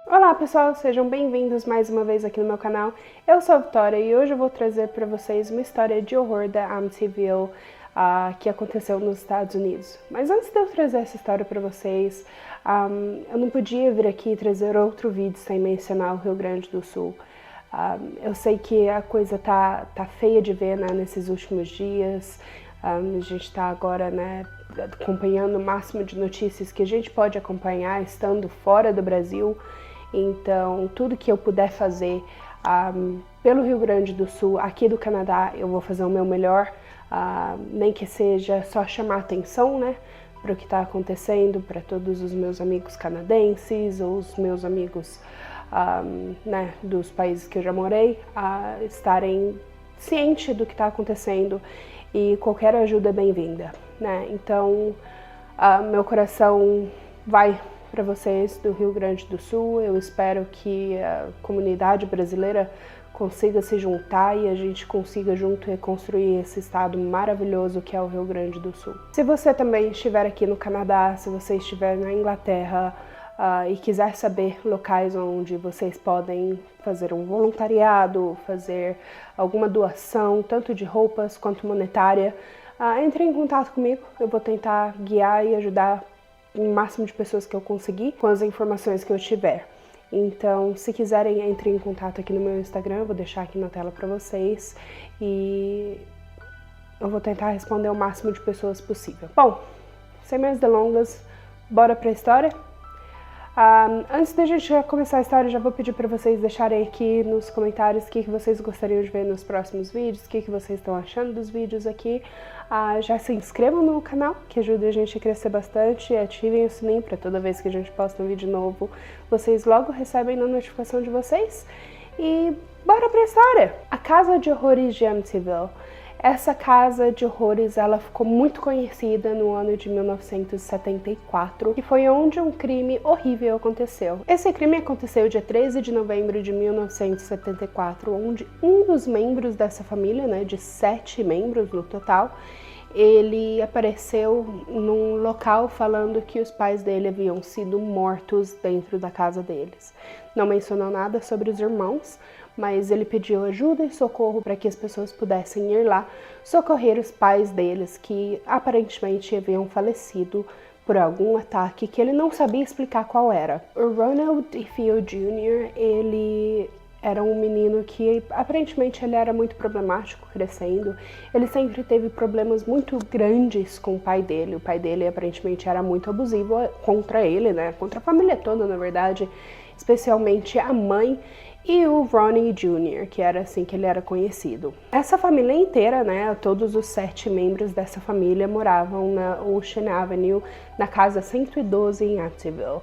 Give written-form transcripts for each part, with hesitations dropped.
Olá pessoal, sejam bem-vindos mais uma vez aqui no meu canal. Eu sou a Vitória e hoje eu vou trazer para vocês uma história de horror da Amityville que aconteceu nos Estados Unidos. Mas antes de eu trazer essa história para vocês, eu não podia vir aqui trazer outro vídeo sem mencionar o Rio Grande do Sul. Eu sei que a coisa tá feia de ver, né, nesses últimos dias. A gente está agora, né, acompanhando o máximo de notícias que a gente pode acompanhar estando fora do Brasil. Então, tudo que eu puder fazer pelo Rio Grande do Sul, aqui do Canadá, eu vou fazer o meu melhor, nem que seja só chamar atenção, né, para o que está acontecendo, para todos os meus amigos canadenses, ou os meus amigos né, dos países que eu já morei, estarem cientes do que está acontecendo e qualquer ajuda é bem-vinda, né? Então, meu coração vai para vocês do Rio Grande do Sul. Eu espero que a comunidade brasileira consiga se juntar e a gente consiga junto reconstruir esse estado maravilhoso que é o Rio Grande do Sul. Se você também estiver aqui no Canadá, se você estiver na Inglaterra e quiser saber locais onde vocês podem fazer um voluntariado, fazer alguma doação, tanto de roupas quanto monetária, entre em contato comigo. Eu vou tentar guiar e ajudar o máximo de pessoas que eu conseguir com as informações que eu tiver. Então, se quiserem, entrem em contato aqui no meu Instagram, eu vou deixar aqui na tela para vocês e eu vou tentar responder o máximo de pessoas possível. Bom, sem mais delongas, bora para a história? Antes da gente começar a história, já vou pedir para vocês deixarem aqui nos comentários o que vocês gostariam de ver nos próximos vídeos, o que vocês estão achando dos vídeos aqui. Já se inscrevam no canal, que ajuda a gente a crescer bastante, e ativem o sininho para toda vez que a gente posta um vídeo novo, vocês logo recebem na notificação de vocês. E bora pra história! A Casa de Horrores de Amityville. Essa casa de horrores, ela ficou muito conhecida no ano de 1974, que foi onde um crime horrível aconteceu. Esse crime aconteceu dia 13 de novembro de 1974, onde um dos membros dessa família, né, de 7 membros no total, ele apareceu num local falando que os pais dele haviam sido mortos dentro da casa deles. Não mencionou nada sobre os irmãos, mas ele pediu ajuda e socorro para que as pessoas pudessem ir lá socorrer os pais deles, que aparentemente haviam falecido por algum ataque que ele não sabia explicar qual era. O Ronald DeFeo Jr., ele era um menino que aparentemente ele era muito problemático crescendo. Ele sempre teve problemas muito grandes com o pai dele. O pai dele aparentemente era muito abusivo contra ele, né? Contra a família toda, na verdade, especialmente a mãe e o Ronnie Jr., que era assim que ele era conhecido. Essa família inteira, né, todos os 7 membros dessa família moravam na Ocean Avenue, na casa 112 em Amityville,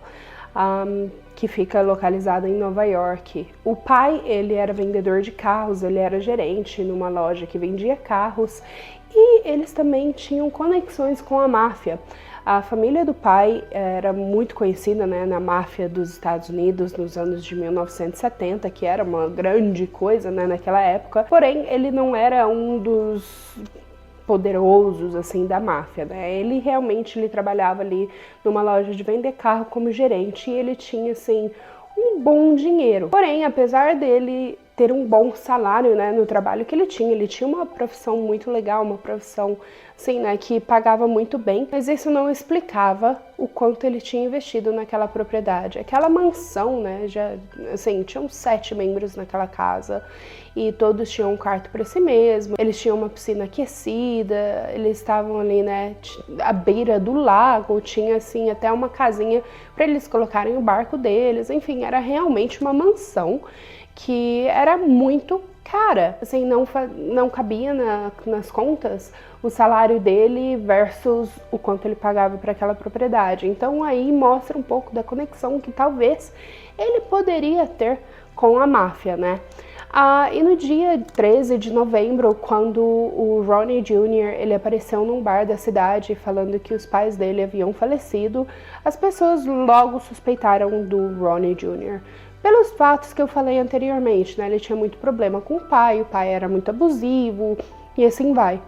que fica localizada em Nova York. O pai, ele era vendedor de carros, ele era gerente numa loja que vendia carros e eles também tinham conexões com a máfia. A família do pai era muito conhecida, né, na máfia dos Estados Unidos nos anos de 1970, que era uma grande coisa, né, naquela época. Porém, ele não era um dos poderosos assim da máfia, né? Ele realmente trabalhava ali numa loja de vender carro como gerente e ele tinha assim um bom dinheiro. Porém, apesar dele ter um bom salário, né, no trabalho que ele tinha uma profissão muito legal, uma profissão assim, né, que pagava muito bem, mas isso não explicava o quanto ele tinha investido naquela propriedade. Aquela mansão, né, já assim, tinham 7 membros naquela casa e todos tinham um quarto para si mesmo, eles tinham uma piscina aquecida, eles estavam ali, né, à beira do lago, tinha assim até uma casinha para eles colocarem o barco deles, enfim, era realmente uma mansão que era muito cara, assim, não cabia nas contas o salário dele versus o quanto ele pagava para aquela propriedade. Então aí mostra um pouco da conexão que talvez ele poderia ter com a máfia, né? E no dia 13 de novembro, quando o Ronnie Jr. ele apareceu num bar da cidade falando que os pais dele haviam falecido, as pessoas logo suspeitaram do Ronnie Jr. Pelos fatos que eu falei anteriormente, né? Ele tinha muito problema com o pai era muito abusivo e assim vai.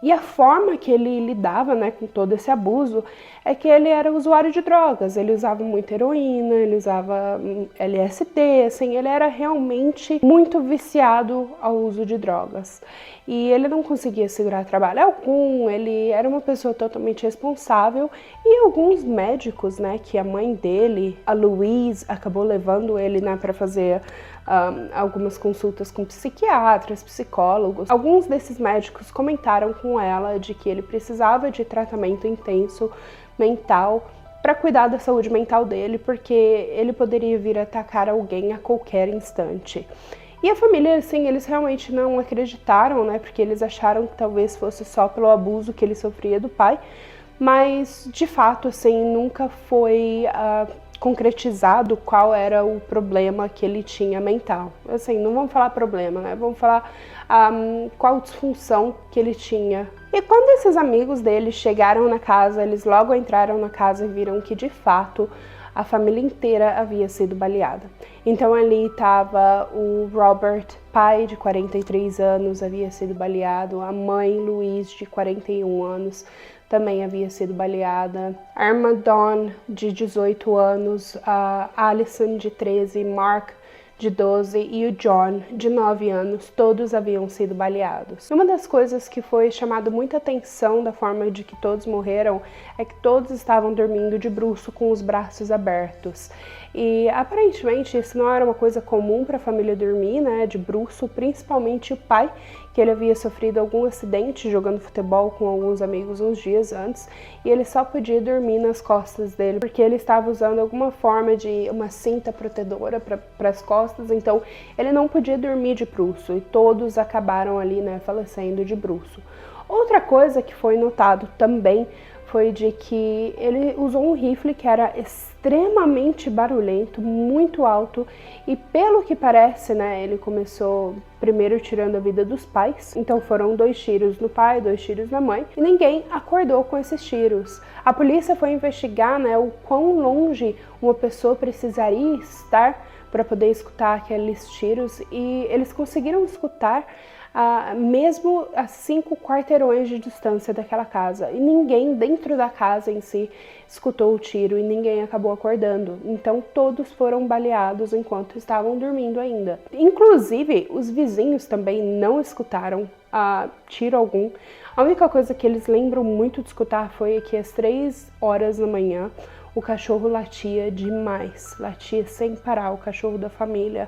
E a forma que ele lidava, né, com todo esse abuso é que ele era usuário de drogas, ele usava muita heroína, ele usava LSD, assim, ele era realmente muito viciado ao uso de drogas. E ele não conseguia segurar trabalho algum, ele era uma pessoa totalmente responsável, e alguns médicos, né, que a mãe dele, a Louise, acabou levando ele, né, para fazer algumas consultas com psiquiatras, psicólogos. Alguns desses médicos comentaram com ela de que ele precisava de tratamento intenso mental para cuidar da saúde mental dele, porque ele poderia vir a atacar alguém a qualquer instante. E a família, assim, eles realmente não acreditaram, né, porque eles acharam que talvez fosse só pelo abuso que ele sofria do pai, mas de fato, assim, nunca foi concretizado qual era o problema que ele tinha mental. Assim, não vamos falar problema, né? Vamos falar qual disfunção que ele tinha. E quando esses amigos dele chegaram na casa, eles logo entraram na casa e viram que, de fato, a família inteira havia sido baleada. Então ali estava o Robert, pai de 43 anos, havia sido baleado, a mãe Louise, de 41 anos, também havia sido baleada, a irmã Dawn, de 18 anos, a Alison, de 13, Mark, de 12, e o John, de 9 anos, todos haviam sido baleados. Uma das coisas que foi chamado muita atenção da forma de que todos morreram é que todos estavam dormindo de bruço com os braços abertos. E aparentemente isso não era uma coisa comum para a família dormir, né, de bruço, principalmente o pai, que ele havia sofrido algum acidente jogando futebol com alguns amigos uns dias antes, e ele só podia dormir nas costas dele, porque ele estava usando alguma forma de uma cinta protetora para as costas, então ele não podia dormir de bruço, e todos acabaram ali, né, falecendo de bruço. Outra coisa que foi notado também foi de que ele usou um rifle que era extremamente barulhento, muito alto, e pelo que parece, né, ele começou primeiro tirando a vida dos pais, então foram 2 tiros no pai, 2 tiros na mãe, e ninguém acordou com esses tiros. A polícia foi investigar, né, o quão longe uma pessoa precisaria estar para poder escutar aqueles tiros, e eles conseguiram escutar mesmo a 5 quarteirões de distância daquela casa, e ninguém dentro da casa em si escutou o tiro e ninguém acabou acordando, então todos foram baleados enquanto estavam dormindo ainda. Inclusive os vizinhos também não escutaram tiro algum. A única coisa que eles lembram muito de escutar foi que às 3 horas da manhã o cachorro latia demais, latia sem parar, o cachorro da família.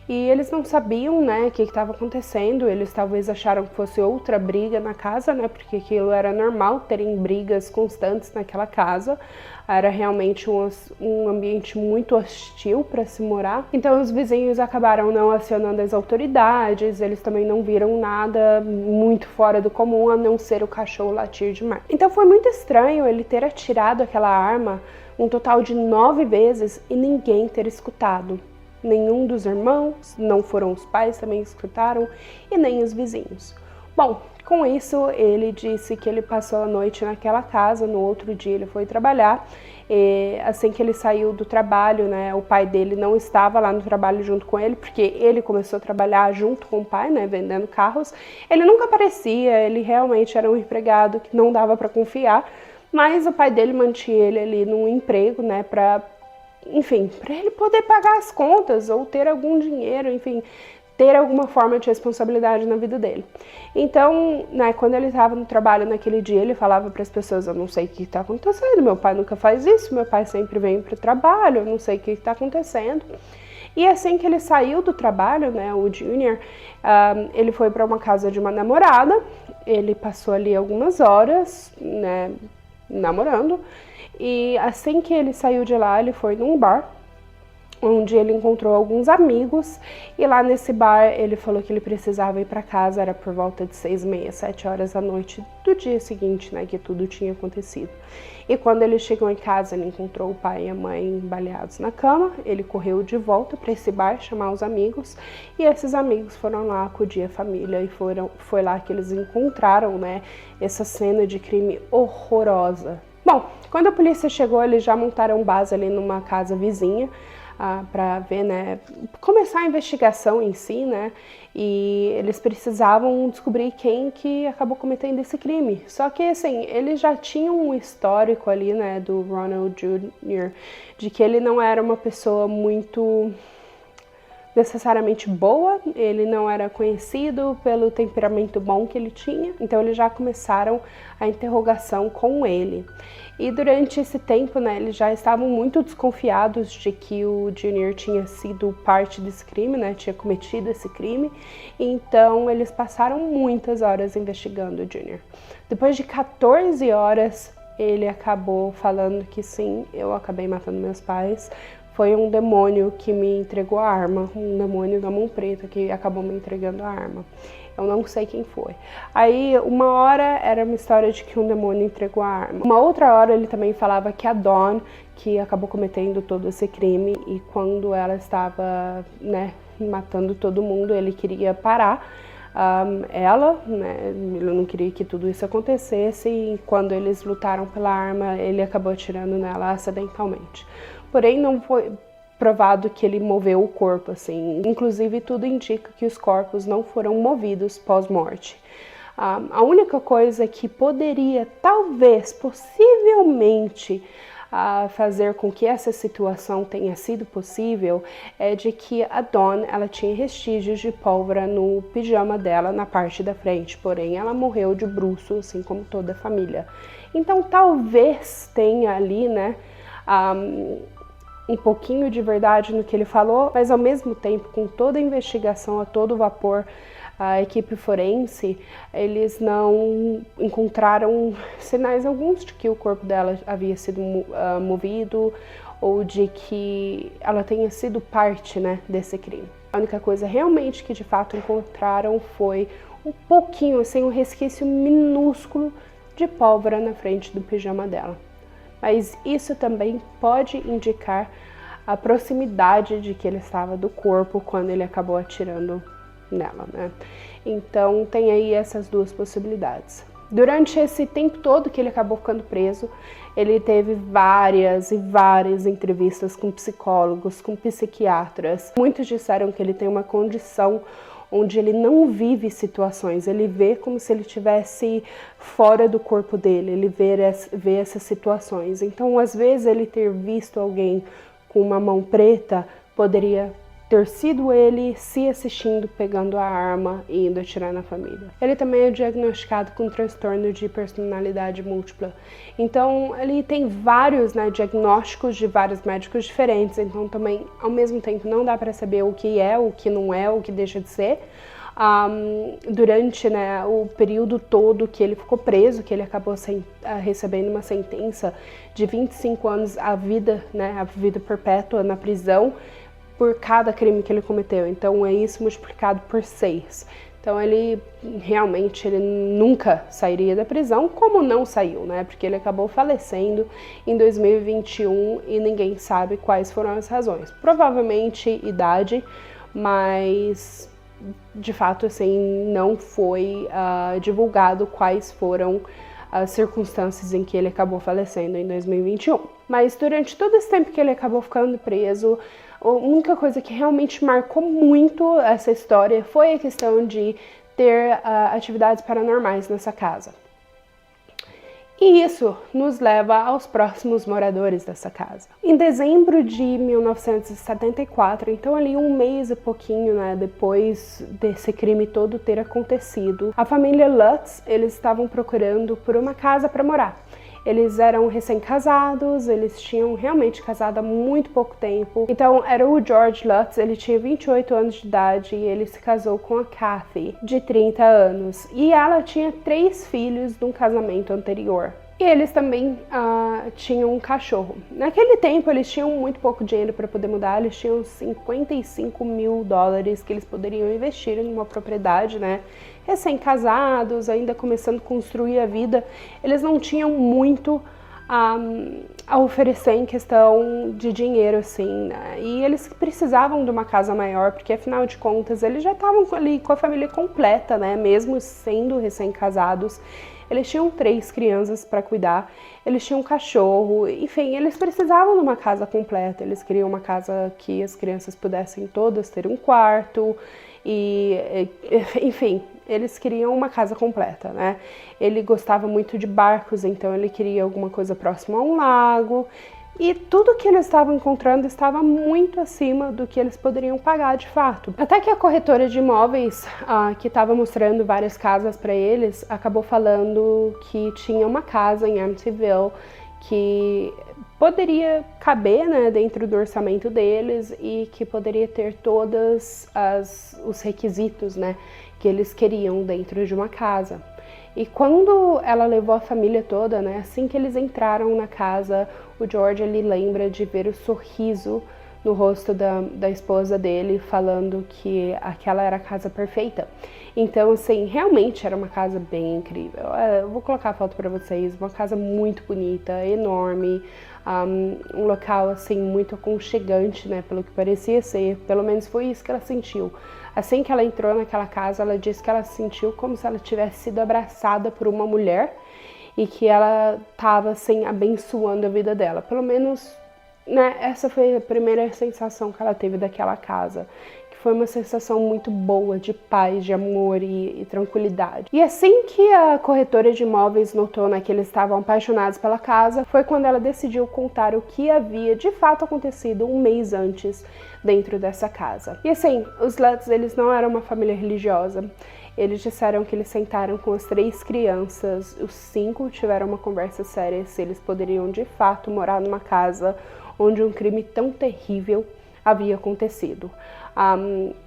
E eles não sabiam, né, o que estava acontecendo, eles talvez acharam que fosse outra briga na casa, né, porque aquilo era normal, terem brigas constantes naquela casa. Era realmente um ambiente muito hostil para se morar. Então os vizinhos acabaram não acionando as autoridades, eles também não viram nada muito fora do comum, a não ser o cachorro latir demais. Então foi muito estranho ele ter atirado aquela arma um total de 9 vezes e ninguém ter escutado. Nenhum dos irmãos, não foram os pais também escutaram, e nem os vizinhos. Bom, com isso ele disse que ele passou a noite naquela casa, no outro dia ele foi trabalhar, e assim que ele saiu do trabalho, né, o pai dele não estava lá no trabalho junto com ele, porque ele começou a trabalhar junto com o pai, né, vendendo carros. Ele nunca aparecia, ele realmente era um empregado que não dava para confiar, mas o pai dele mantinha ele ali num emprego, né, para ele poder pagar as contas ou ter algum dinheiro, enfim, ter alguma forma de responsabilidade na vida dele. Então, né, quando ele estava no trabalho naquele dia, ele falava para as pessoas: eu não sei o que está acontecendo, meu pai nunca faz isso, meu pai sempre vem para o trabalho, eu não sei o que está acontecendo. E assim que ele saiu do trabalho, né, o Junior, ele foi para uma casa de uma namorada, ele passou ali algumas horas, né, namorando, e assim que ele saiu de lá, ele foi num bar, onde ele encontrou alguns amigos, e lá nesse bar ele falou que ele precisava ir para casa, era por volta de 6h30, 7 horas da noite do dia seguinte, né, que tudo tinha acontecido. E quando ele chegou em casa, ele encontrou o pai e a mãe baleados na cama, ele correu de volta para esse bar chamar os amigos, e esses amigos foram lá acudir a família, e foi lá que eles encontraram, né, essa cena de crime horrorosa. Bom, quando a polícia chegou, eles já montaram base ali numa casa vizinha. para ver, né, começar a investigação em si, né, e eles precisavam descobrir quem que acabou cometendo esse crime. Só que, assim, eles já tinham um histórico ali, né, do Ronald Jr., de que ele não era uma pessoa muito necessariamente boa, ele não era conhecido pelo temperamento bom que ele tinha, então eles já começaram a interrogação com ele. E durante esse tempo, né, eles já estavam muito desconfiados de que o Junior tinha sido parte desse crime, né, tinha cometido esse crime, então eles passaram muitas horas investigando o Junior. Depois de 14 horas, ele acabou falando que sim, eu acabei matando meus pais, foi um demônio que me entregou a arma, um demônio da mão preta que acabou me entregando a arma. Eu não sei quem foi. Aí, uma hora era uma história de que um demônio entregou a arma. Uma outra hora ele também falava que a Dawn, que acabou cometendo todo esse crime, e quando ela estava, né, matando todo mundo, ele queria parar ela, né, ele não queria que tudo isso acontecesse, e quando eles lutaram pela arma, ele acabou atirando nela acidentalmente. Porém, não foi provado que ele moveu o corpo, assim. Inclusive, tudo indica que os corpos não foram movidos pós-morte. A única coisa que poderia, talvez, possivelmente, fazer com que essa situação tenha sido possível é de que a Dawn, ela tinha vestígios de pólvora no pijama dela na parte da frente, porém ela morreu de bruço, assim como toda a família. Então, talvez tenha ali, né, um pouquinho de verdade no que ele falou, mas ao mesmo tempo, com toda a investigação a todo vapor, a equipe forense, eles não encontraram sinais alguns de que o corpo dela havia sido movido ou de que ela tenha sido parte, né, desse crime. A única coisa realmente que de fato encontraram foi um pouquinho, assim, um resquício minúsculo de pólvora na frente do pijama dela. Mas isso também pode indicar a proximidade de que ele estava do corpo quando ele acabou atirando nela, né? Então tem aí essas duas possibilidades. Durante esse tempo todo que ele acabou ficando preso, ele teve várias e várias entrevistas com psicólogos, com psiquiatras. Muitos disseram que ele tem uma condição onde ele não vive situações, ele vê como se ele estivesse fora do corpo dele, ele vê essas situações. Então, às vezes, ele ter visto alguém com uma mão preta poderia ter sido ele se assistindo, pegando a arma e indo atirar na família. Ele também é diagnosticado com transtorno de personalidade múltipla. Então, ele tem vários, né, diagnósticos de vários médicos diferentes. Então, também, ao mesmo tempo, não dá para saber o que é, o que não é, o que deixa de ser. Durante, né, o período todo que ele ficou preso, que ele acabou recebendo uma sentença de 25 anos à vida, né, a vida perpétua na prisão, por cada crime que ele cometeu. Então é isso multiplicado por 6. Então ele realmente nunca sairia da prisão, como não saiu, né? Porque ele acabou falecendo em 2021 e ninguém sabe quais foram as razões. Provavelmente idade, mas de fato assim não foi divulgado quais foram as circunstâncias em que ele acabou falecendo em 2021. Mas durante todo esse tempo que ele acabou ficando preso, a única coisa que realmente marcou muito essa história foi a questão de ter atividades paranormais nessa casa. E isso nos leva aos próximos moradores dessa casa. Em dezembro de 1974, então ali um mês e pouquinho, né, depois desse crime todo ter acontecido, a família Lutz, eles estavam procurando por uma casa para morar. Eles eram recém-casados, eles tinham realmente casado há muito pouco tempo. Então, era o George Lutz, ele tinha 28 anos de idade e ele se casou com a Kathy, de 30 anos. E ela tinha 3 filhos de um casamento anterior. E eles também tinham um cachorro. Naquele tempo, eles tinham muito pouco dinheiro para poder mudar, eles tinham $55 mil que eles poderiam investir em uma propriedade, né? Recém-casados, ainda começando a construir a vida, eles não tinham muito a oferecer em questão de dinheiro, assim, né? E eles precisavam de uma casa maior, porque afinal de contas eles já estavam ali com a família completa, né? Mesmo sendo recém-casados, eles tinham 3 crianças para cuidar, eles tinham um cachorro, enfim, eles precisavam de uma casa completa. Eles queriam uma casa que as crianças pudessem todas ter um quarto, enfim, eles queriam uma casa completa, né? Ele gostava muito de barcos, então ele queria alguma coisa próxima a um lago. E tudo que eles estavam encontrando estava muito acima do que eles poderiam pagar de fato. Até que a corretora de imóveis, que estava mostrando várias casas para eles, acabou falando que tinha uma casa em Amityville que poderia caber, né, dentro do orçamento deles e que poderia ter todos os requisitos, né, que eles queriam dentro de uma casa. E quando ela levou a família toda, né, assim que eles entraram na casa, o George ele lembra de ver o sorriso no rosto da esposa dele, falando que aquela era a casa perfeita. Então, assim, realmente era uma casa bem incrível. Eu vou colocar a foto para vocês, uma casa muito bonita, enorme, um local, assim, muito aconchegante, né, pelo que parecia ser, pelo menos foi isso que ela sentiu. Assim que ela entrou naquela casa, ela disse que ela se sentiu como se ela tivesse sido abraçada por uma mulher e que ela estava, assim, abençoando a vida dela. Pelo menos, né, essa foi a primeira sensação que ela teve daquela casa, que foi uma sensação muito boa, de paz, de amor e tranquilidade. E assim que a corretora de imóveis notou, né, que eles estavam apaixonados pela casa, foi quando ela decidiu contar o que havia de fato acontecido um mês antes dentro dessa casa. E assim, os Lutz, eles não eram uma família religiosa. Eles disseram que eles sentaram com as 3 crianças, os 5 tiveram uma conversa séria se eles poderiam de fato morar numa casa onde um crime tão terrível havia acontecido.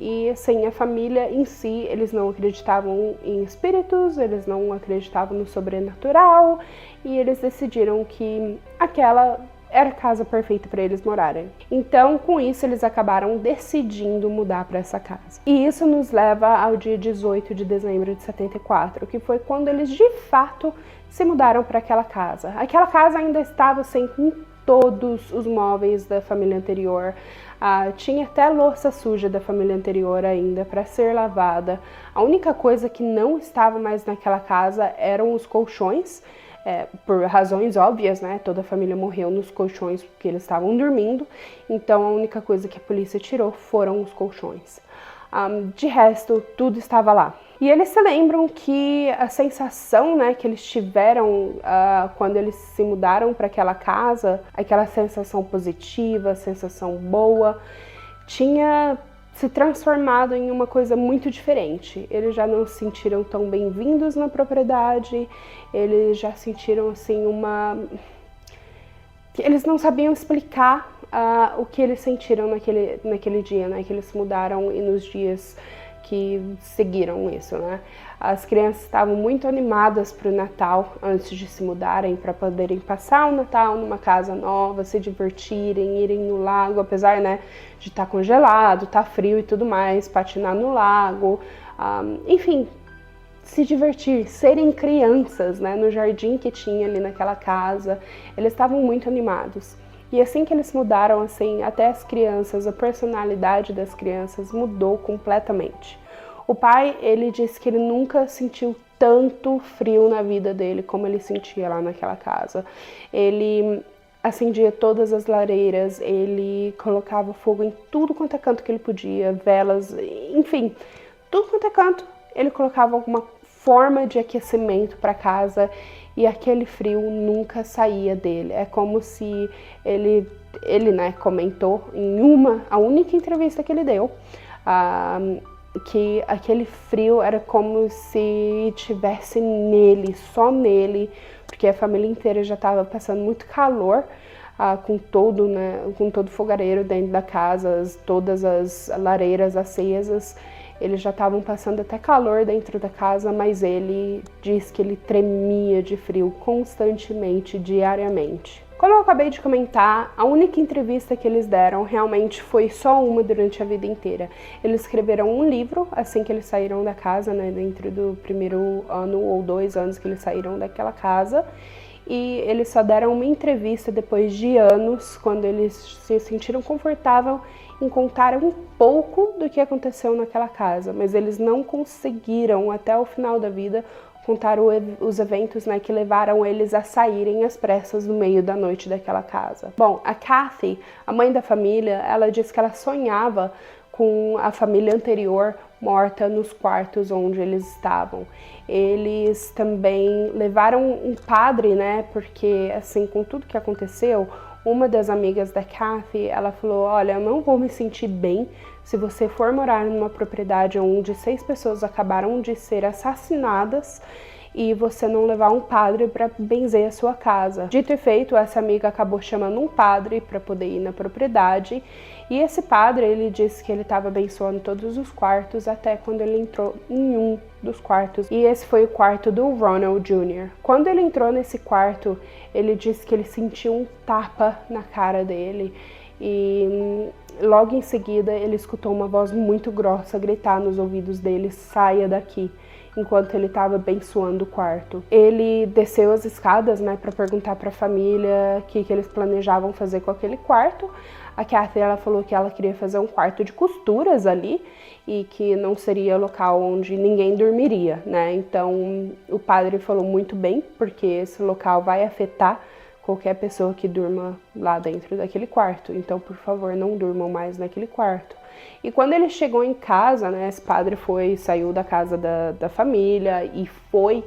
E assim, a família em si, eles não acreditavam em espíritos, eles não acreditavam no sobrenatural, e eles decidiram que aquela era a casa perfeita para eles morarem. Então, com isso, eles acabaram decidindo mudar para essa casa. E isso nos leva ao dia 18 de dezembro de 74, que foi quando eles de fato se mudaram para aquela casa. Aquela casa ainda estava assim com todos os móveis da família anterior. Tinha até louça suja da família anterior ainda para ser lavada. A única coisa que não estava mais naquela casa eram os colchões. Por razões óbvias, né? Toda a família morreu nos colchões porque eles estavam dormindo, então a única coisa que a polícia tirou foram os colchões. De resto, tudo estava lá. E eles se lembram que a sensação, né, que eles tiveram quando eles se mudaram para aquela casa, aquela sensação positiva, sensação boa, tinha se transformado em uma coisa muito diferente. Eles já não se sentiram tão bem-vindos na propriedade, eles já sentiram assim eles não sabiam explicar o que eles sentiram naquele dia, né, que eles se mudaram e nos dias que seguiram isso, né. As crianças estavam muito animadas para o Natal antes de se mudarem, para poderem passar o Natal numa casa nova, se divertirem, irem no lago, apesar, né, de estar congelado, estar frio e tudo mais, patinar no lago, enfim, se divertir, serem crianças, né, no jardim que tinha ali naquela casa. Eles estavam muito animados. E assim que eles mudaram, assim, até as crianças, a personalidade das crianças mudou completamente. O pai, ele disse que ele nunca sentiu tanto frio na vida dele como ele sentia lá naquela casa. Ele acendia todas as lareiras, ele colocava fogo em tudo quanto é canto que ele podia, velas, enfim, tudo quanto é canto, ele colocava alguma forma de aquecimento para casa e aquele frio nunca saía dele. É como se ele né, comentou em a única entrevista que ele deu, que aquele frio era como se tivesse nele, só nele, porque a família inteira já estava passando muito calor, com todo fogareiro dentro da casa, todas as lareiras acesas. Eles já estavam passando até calor dentro da casa, mas ele diz que ele tremia de frio constantemente, diariamente. Como eu acabei de comentar, a única entrevista que eles deram realmente foi só uma durante a vida inteira. Eles escreveram um livro assim que eles saíram da casa, né, dentro do primeiro ano ou 2 anos que eles saíram daquela casa. e eles só deram uma entrevista depois de anos, quando eles se sentiram confortáveis em contar um pouco do que aconteceu naquela casa, mas eles não conseguiram até o final da vida contar os eventos, né, que levaram eles a saírem às pressas no meio da noite daquela casa. Bom, a Kathy, a mãe da família, ela disse que ela sonhava com a família anterior morta nos quartos onde eles estavam. Eles também levaram um padre, né, porque assim, com tudo que aconteceu, uma das amigas da Kathy, ela falou, olha, eu não vou me sentir bem se você for morar numa propriedade onde 6 pessoas acabaram de ser assassinadas e você não levar um padre para benzer a sua casa. Dito e feito, essa amiga acabou chamando um padre para poder ir na propriedade, e esse padre, ele disse que ele estava abençoando todos os quartos até quando ele entrou em um dos quartos, e esse foi o quarto do Ronald Jr. Quando ele entrou nesse quarto, ele disse que ele sentiu um tapa na cara dele, e logo em seguida ele escutou uma voz muito grossa gritar nos ouvidos dele, saia daqui, enquanto ele estava abençoando o quarto. Ele desceu as escadas, né, para perguntar para a família o que eles planejavam fazer com aquele quarto. A Kathy, ela falou que ela queria fazer um quarto de costuras ali e que não seria local onde ninguém dormiria, né? Então o padre falou muito bem, porque esse local vai afetar qualquer pessoa que durma lá dentro daquele quarto. Então, por favor, não durmam mais naquele quarto. E quando ele chegou em casa, né, esse padre saiu da casa da família e foi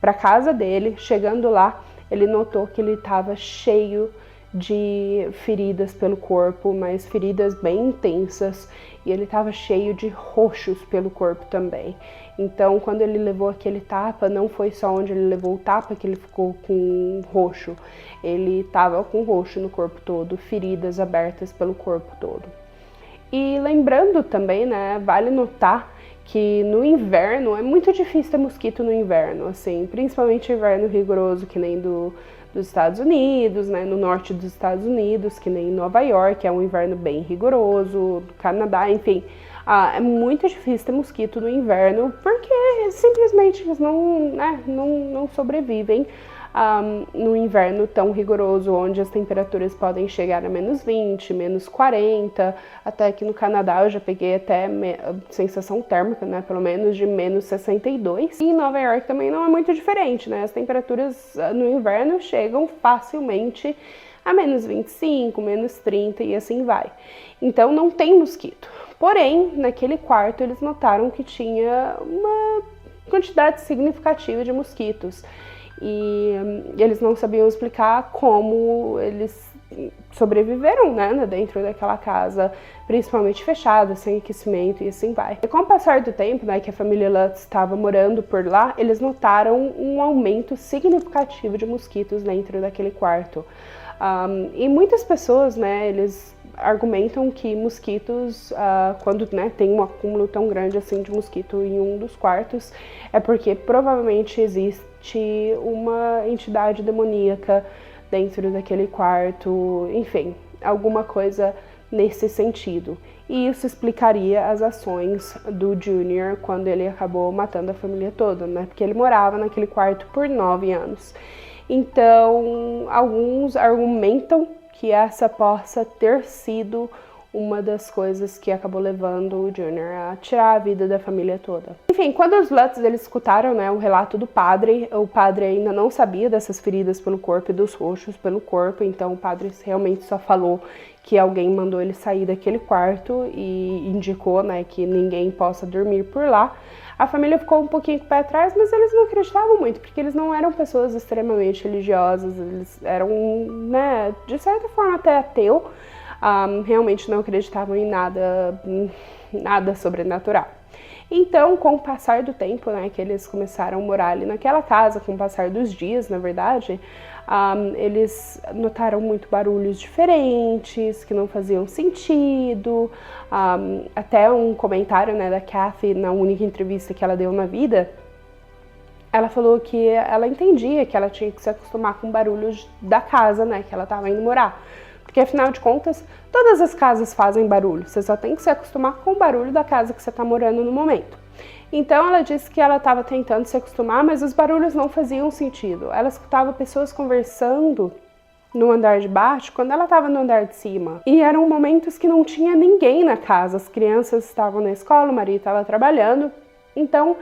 para a casa dele. Chegando lá, ele notou que ele estava cheio de feridas pelo corpo, mas feridas bem intensas, e ele estava cheio de roxos pelo corpo também. Então, quando ele levou aquele tapa, não foi só onde ele levou o tapa que ele ficou com roxo, ele estava com roxo no corpo todo, feridas abertas pelo corpo todo. E lembrando também, né, vale notar que no inverno é muito difícil ter mosquito no inverno, assim, principalmente inverno rigoroso, que nem dos Estados Unidos, né, no norte dos Estados Unidos, que nem em Nova York, é um inverno bem rigoroso, do Canadá, enfim, é muito difícil ter mosquito no inverno, porque simplesmente eles não sobrevivem no inverno tão rigoroso, onde as temperaturas podem chegar a menos 20, menos 40, até aqui no Canadá eu já peguei até sensação térmica, né, pelo menos de menos 62, e em Nova York também não é muito diferente, né, as temperaturas no inverno chegam facilmente a menos 25, menos 30 e assim vai. Então não tem mosquito. Porém, naquele quarto eles notaram que tinha uma quantidade significativa de mosquitos. E eles não sabiam explicar como eles sobreviveram, né, dentro daquela casa, principalmente fechada, sem aquecimento e assim vai. E com o passar do tempo, né, que a família Lutz estava morando por lá, eles notaram um aumento significativo de mosquitos dentro daquele quarto. E muitas pessoas, né, eles argumentam que mosquitos, quando, né, tem um acúmulo tão grande assim de mosquito em um dos quartos, é porque provavelmente existe uma entidade demoníaca dentro daquele quarto, enfim, alguma coisa nesse sentido. E isso explicaria as ações do Junior quando ele acabou matando a família toda, né, porque ele morava naquele quarto por 9 anos. Então, alguns argumentam que essa possa ter sido uma das coisas que acabou levando o Junior a tirar a vida da família toda. Enfim, quando os Lutz eles escutaram, né, o relato do padre, o padre ainda não sabia dessas feridas pelo corpo e dos roxos pelo corpo, então o padre realmente só falou que alguém mandou ele sair daquele quarto e indicou, né, que ninguém possa dormir por lá. A família ficou um pouquinho com o pé atrás, mas eles não acreditavam muito, porque eles não eram pessoas extremamente religiosas, eles eram, né, de certa forma até ateu, realmente não acreditavam em nada sobrenatural. Então, com o passar do tempo, né, que eles começaram a morar ali naquela casa, com o passar dos dias, na verdade, eles notaram muito barulhos diferentes, que não faziam sentido, até um comentário, né, da Kathy, na única entrevista que ela deu na vida, ela falou que ela entendia que ela tinha que se acostumar com barulhos da casa, né, que ela estava indo morar. Porque, afinal de contas, todas as casas fazem barulho. Você só tem que se acostumar com o barulho da casa que você está morando no momento. Então ela disse que ela estava tentando se acostumar, mas os barulhos não faziam sentido. Ela escutava pessoas conversando no andar de baixo quando ela estava no andar de cima. E eram momentos que não tinha ninguém na casa. As crianças estavam na escola, o marido estava trabalhando. Então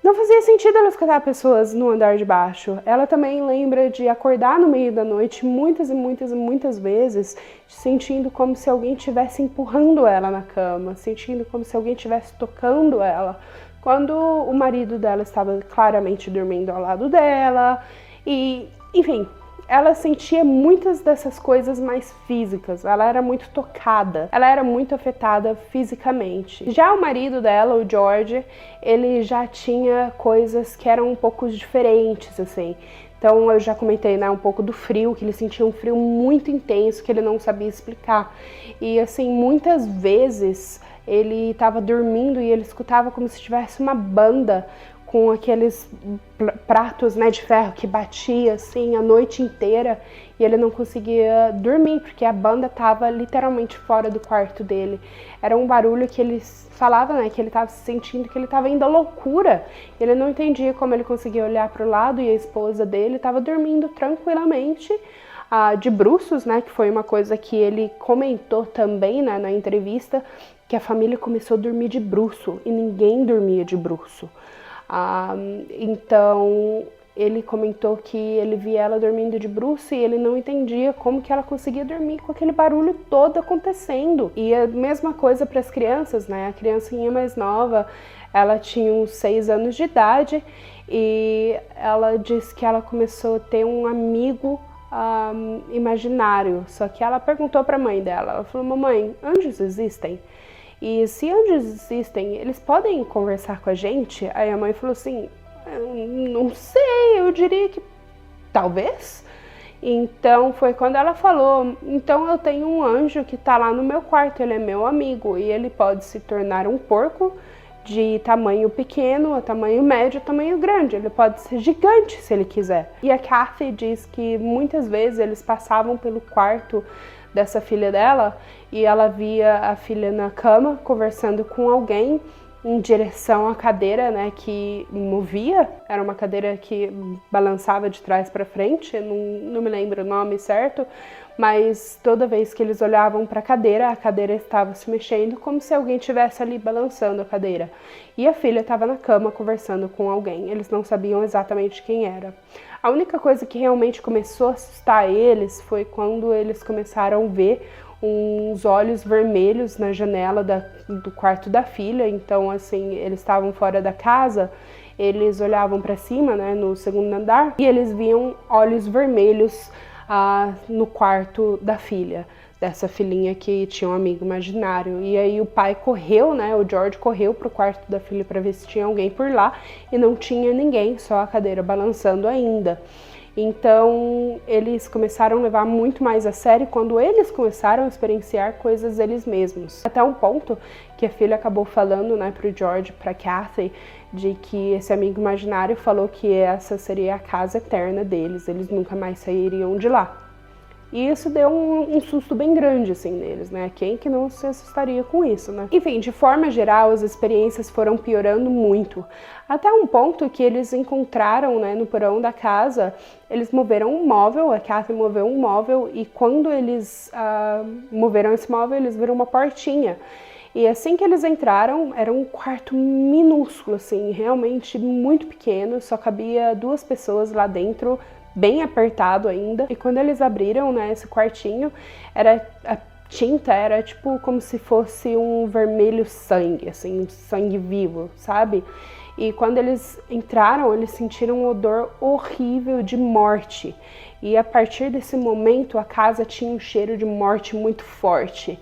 não fazia sentido ela escutar pessoas no andar de baixo. Ela também lembra de acordar no meio da noite muitas e muitas e muitas vezes, sentindo como se alguém estivesse empurrando ela na cama, sentindo como se alguém estivesse tocando ela, quando o marido dela estava claramente dormindo ao lado dela. E, enfim, ela sentia muitas dessas coisas mais físicas, ela era muito tocada, ela era muito afetada fisicamente. Já o marido dela, o George, ele já tinha coisas que eram um pouco diferentes, assim. Então eu já comentei, né, um pouco do frio, que ele sentia um frio muito intenso, que ele não sabia explicar. E assim, muitas vezes ele estava dormindo e ele escutava como se tivesse uma banda com aqueles pratos, né, de ferro que batia assim a noite inteira, e ele não conseguia dormir porque a banda estava literalmente fora do quarto dele. Era um barulho que ele falava, né, que ele estava se sentindo que ele estava indo à loucura. Ele não entendia como ele conseguia olhar para o lado, e a esposa dele estava dormindo tranquilamente, de bruços, né, que foi uma coisa que ele comentou também, né, na entrevista, que a família começou a dormir de bruço e ninguém dormia de bruço. Então ele comentou que ele via ela dormindo de bruço e ele não entendia como que ela conseguia dormir com aquele barulho todo acontecendo. E a mesma coisa para as crianças, né? A criancinha mais nova, ela tinha uns 6 anos de idade e ela disse que ela começou a ter um amigo imaginário. Só que ela perguntou para a mãe dela, ela falou: mamãe, anjos existem? E se anjos existem, eles podem conversar com a gente? Aí a mãe falou assim: não sei, eu diria que talvez. Então foi quando ela falou: então eu tenho um anjo que tá lá no meu quarto, ele é meu amigo e ele pode se tornar um porco de tamanho pequeno, tamanho médio, tamanho grande. Ele pode ser gigante se ele quiser. E a Kathy diz que muitas vezes eles passavam pelo quarto dessa filha dela e ela via a filha na cama conversando com alguém em direção à cadeira, né, que movia. Era uma cadeira que balançava de trás para frente, não me lembro o nome certo, mas toda vez que eles olhavam para a cadeira estava se mexendo como se alguém estivesse ali balançando a cadeira. E a filha estava na cama conversando com alguém, eles não sabiam exatamente quem era. A única coisa que realmente começou a assustar eles foi quando eles começaram a ver uns olhos vermelhos na janela do quarto da filha. Então, assim, eles estavam fora da casa, eles olhavam para cima, né, no segundo andar, e eles viam olhos vermelhos no quarto da filha, dessa filhinha que tinha um amigo imaginário. E aí o pai correu, né, o George correu pro quarto da filha para ver se tinha alguém por lá, e não tinha ninguém, só a cadeira balançando ainda. Então eles começaram a levar muito mais a sério quando eles começaram a experienciar coisas eles mesmos. Até um ponto que a filha acabou falando, né, pro George, pra Kathy, de que esse amigo imaginário falou que essa seria a casa eterna deles, eles nunca mais sairiam de lá. E isso deu um susto bem grande, assim, neles, né? Quem que não se assustaria com isso, né? Enfim, de forma geral, as experiências foram piorando muito. Até um ponto que eles encontraram, né, no porão da casa, eles moveram um móvel, a Kathy moveu um móvel, e quando eles moveram esse móvel, eles viram uma portinha. E assim que eles entraram, era um quarto minúsculo, assim, realmente muito pequeno, só cabia 2 pessoas lá dentro, bem apertado ainda. E quando eles abriram, né, esse quartinho, a tinta era tipo como se fosse um vermelho sangue, assim, sangue vivo, sabe? E quando eles entraram, eles sentiram um odor horrível de morte. E a partir desse momento, a casa tinha um cheiro de morte muito forte.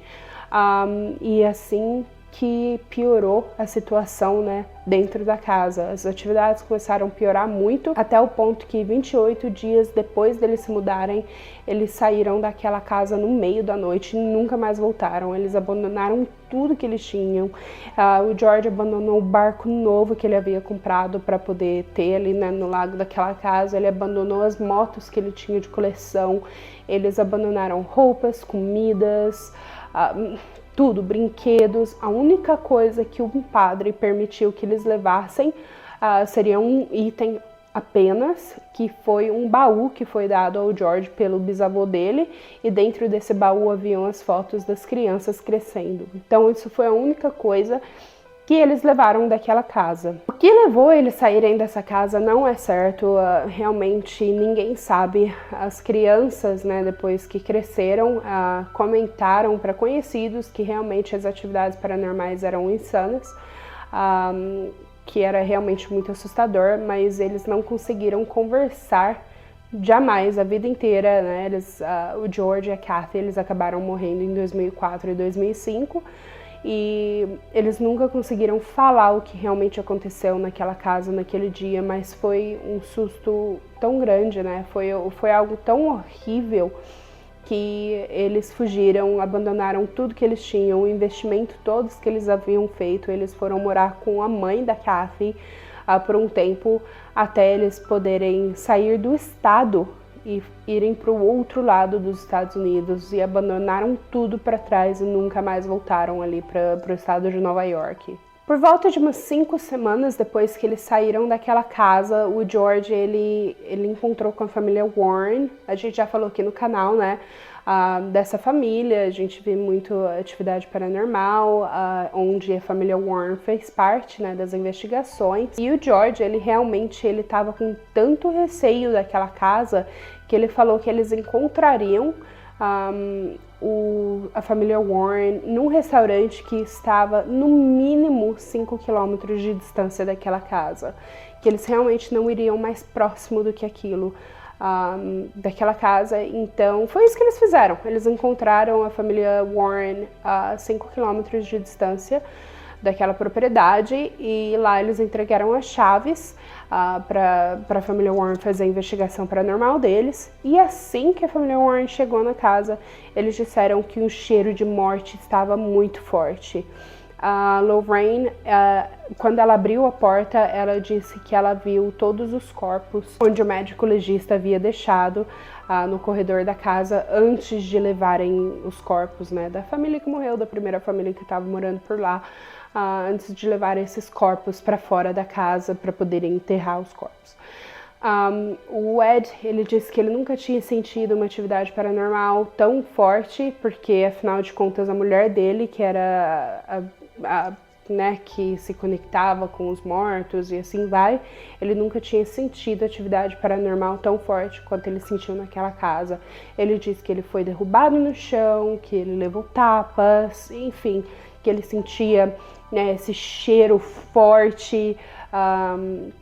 E assim que piorou a situação, né, dentro da casa. As atividades começaram a piorar muito, até o ponto que 28 dias depois deles se mudarem, eles saíram daquela casa no meio da noite e nunca mais voltaram. Eles abandonaram tudo que eles tinham. O George abandonou o barco novo que ele havia comprado para poder ter ali, né, no lago daquela casa. Ele abandonou as motos que ele tinha de coleção. Eles abandonaram roupas, comidas, tudo, brinquedos. A única coisa que um padre permitiu que eles levassem seria um item apenas, que foi um baú que foi dado ao George pelo bisavô dele, e dentro desse baú haviam as fotos das crianças crescendo. Então isso foi a única coisa que eles levaram daquela casa. O que levou eles a saírem dessa casa não é certo, realmente ninguém sabe. As crianças, né, depois que cresceram, comentaram para conhecidos que realmente as atividades paranormais eram insanas, que era realmente muito assustador, mas eles não conseguiram conversar jamais, a vida inteira, né? O George e a Kathy, eles acabaram morrendo em 2004 e 2005, e eles nunca conseguiram falar o que realmente aconteceu naquela casa, naquele dia, mas foi um susto tão grande, né? Foi algo tão horrível que eles fugiram, abandonaram tudo que eles tinham, o investimento todos que eles haviam feito. Eles foram morar com a mãe da Kathy por um tempo, até eles poderem sair do estado e irem para o outro lado dos Estados Unidos, e abandonaram tudo para trás e nunca mais voltaram ali para o estado de Nova York. Por volta de umas 5 semanas depois que eles saíram daquela casa, o George ele encontrou com a família Warren. A gente já falou aqui no canal, né, dessa família. A gente vê muito atividade paranormal, onde a família Warren fez parte, né, das investigações. E o George, ele realmente estava com tanto receio daquela casa que ele falou que eles encontrariam a família Warren num restaurante que estava no mínimo 5 quilômetros de distância daquela casa, que eles realmente não iriam mais próximo do que aquilo, daquela casa. Então foi isso que eles fizeram. Eles encontraram a família Warren a 5 quilômetros de distância daquela propriedade, e lá eles entregaram as chaves para a família Warren fazer a investigação paranormal deles. E assim que a família Warren chegou na casa, eles disseram que o cheiro de morte estava muito forte. A Lorraine, quando ela abriu a porta, ela disse que ela viu todos os corpos onde o médico legista havia deixado no corredor da casa antes de levarem os corpos, né, da família que morreu, da primeira família que estava morando por lá, antes de levar esses corpos para fora da casa para poderem enterrar os corpos. O Ed, ele disse que ele nunca tinha sentido uma atividade paranormal tão forte, porque afinal de contas a mulher dele, que era né, que se conectava com os mortos e assim vai, ele nunca tinha sentido atividade paranormal tão forte quanto ele sentiu naquela casa. Ele disse que ele foi derrubado no chão, que ele levou tapas, enfim, que ele sentia, né, esse cheiro forte,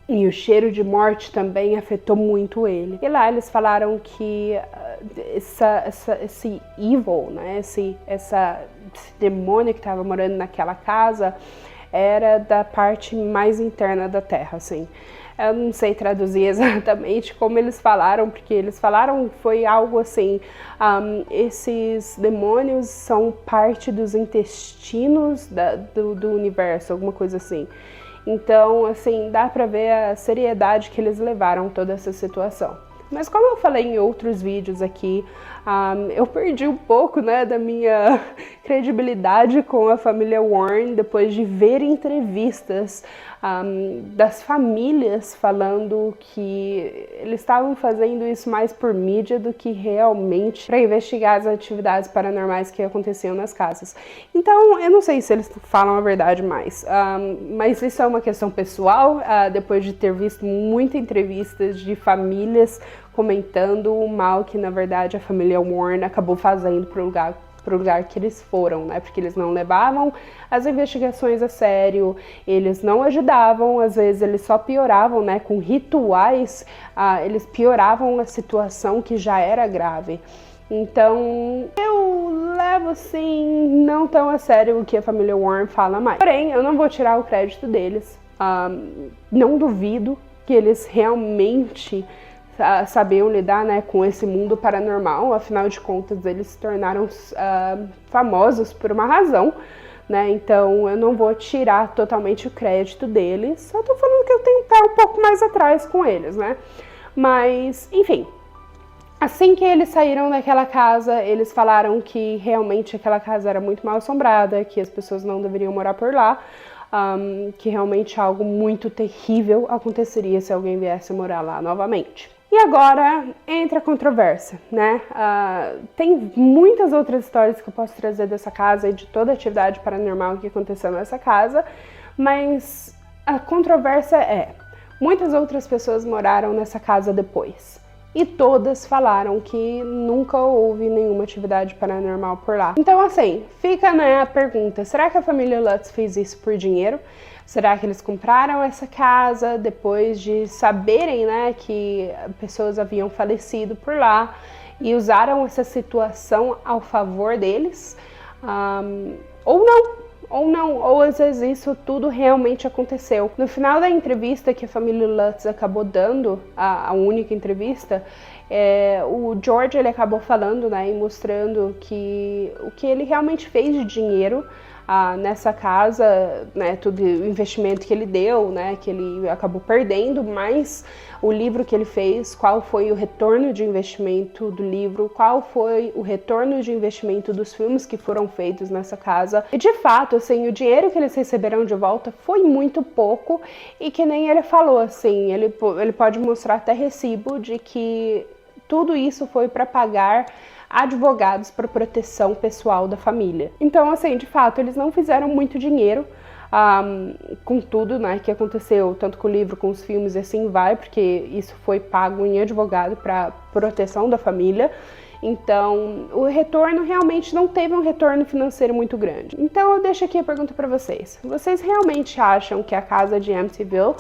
e o cheiro de morte também afetou muito ele. E lá eles falaram que esse evil, né, esse demônio que estava morando naquela casa era da parte mais interna da terra, assim. Eu não sei traduzir exatamente como eles falaram, porque eles falaram foi algo assim, esses demônios são parte dos intestinos do universo, alguma coisa assim. Então, assim, dá pra ver a seriedade que eles levaram toda essa situação. Mas como eu falei em outros vídeos aqui, eu perdi um pouco, né, da minha credibilidade com a família Warren depois de ver entrevistas das famílias falando que eles estavam fazendo isso mais por mídia do que realmente para investigar as atividades paranormais que aconteciam nas casas. Então, eu não sei se eles falam a verdade mais, mas isso é uma questão pessoal, depois de ter visto muitas entrevistas de famílias comentando o mal que, na verdade, a família Warren acabou fazendo pro lugar que eles foram, né? Porque eles não levavam as investigações a sério, eles não ajudavam, às vezes eles só pioravam, né? Com rituais, eles pioravam a situação que já era grave. Então, eu levo, assim, não tão a sério o que a família Warren fala mais. Porém, eu não vou tirar o crédito deles. Não duvido que eles realmente sabiam lidar, né, com esse mundo paranormal. Afinal de contas, eles se tornaram famosos por uma razão, né? Então eu não vou tirar totalmente o crédito deles, só tô falando que eu tenho que estar um pouco mais atrás com eles, né? Mas, enfim, Assim que eles saíram daquela casa, eles falaram que realmente aquela casa era muito mal assombrada, que as pessoas não deveriam morar por lá, que realmente algo muito terrível aconteceria se alguém viesse morar lá novamente. E agora entra a controvérsia, né? Tem muitas outras histórias que eu posso trazer dessa casa e de toda a atividade paranormal que aconteceu nessa casa, mas a controvérsia é: muitas outras pessoas moraram nessa casa depois. E todas falaram que nunca houve nenhuma atividade paranormal por lá. Então, assim, fica, né, a pergunta: será que a família Lutz fez isso por dinheiro? Será que eles compraram essa casa depois de saberem, né, que pessoas haviam falecido por lá e usaram essa situação ao favor deles? Ou não, ou às vezes isso tudo realmente aconteceu. No final da entrevista que a família Lutz acabou dando, a única entrevista, o George ele acabou falando, né, e mostrando que o que ele realmente fez de dinheiro nessa casa, né, todo o investimento que ele deu, né, que ele acabou perdendo, mas o livro que ele fez, qual foi o retorno de investimento do livro, qual foi o retorno de investimento dos filmes que foram feitos nessa casa. E de fato, assim, o dinheiro que eles receberam de volta foi muito pouco, e que nem ele falou, assim, ele pode mostrar até recibo de que tudo isso foi para pagar advogados para proteção pessoal da família. Então, assim, de fato, eles não fizeram muito dinheiro com tudo, né, que aconteceu, tanto com o livro, com os filmes, e assim vai, porque isso foi pago em advogado para proteção da família. Então, o retorno realmente não teve um retorno financeiro muito grande. Então, eu deixo aqui a pergunta para vocês. Vocês realmente acham que a casa de Amityville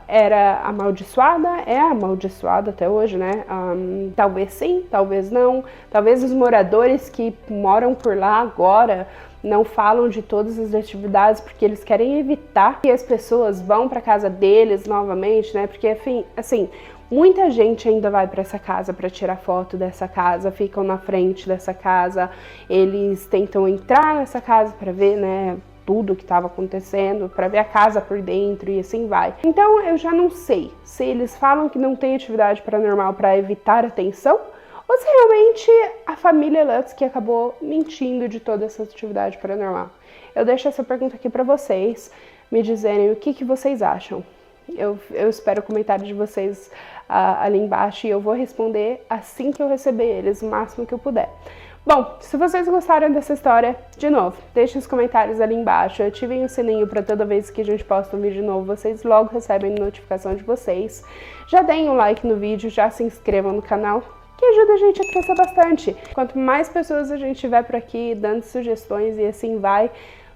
era amaldiçoada? É amaldiçoada até hoje, né? Talvez sim, talvez não. Talvez os moradores que moram por lá agora não falam de todas as atividades porque eles querem evitar que as pessoas vão para casa deles novamente, né? Porque, assim, muita gente ainda vai para essa casa para tirar foto dessa casa, ficam na frente dessa casa, eles tentam entrar nessa casa para ver, né, tudo que estava acontecendo, para ver a casa por dentro e assim vai. Então eu já não sei se eles falam que não tem atividade paranormal para evitar atenção, ou se realmente a família Lutz que acabou mentindo de toda essa atividade paranormal. Eu deixo essa pergunta aqui para vocês me dizerem o que vocês acham. Eu espero o comentário de vocês ali embaixo e eu vou responder assim que eu receber eles, o máximo que eu puder. Bom, se vocês gostaram dessa história, de novo, deixem os comentários ali embaixo, ativem o sininho para toda vez que a gente posta um vídeo novo, vocês logo recebem notificação de vocês. Já deem um like no vídeo, já se inscrevam no canal, que ajuda a gente a crescer bastante. Quanto mais pessoas a gente tiver por aqui dando sugestões e assim vai,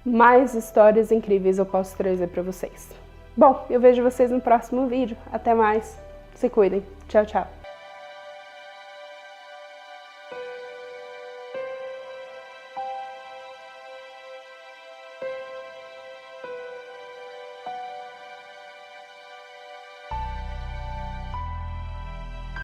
mais histórias incríveis eu posso trazer para vocês. Bom, eu vejo vocês no próximo vídeo. Até mais. Se cuidem. Tchau, tchau.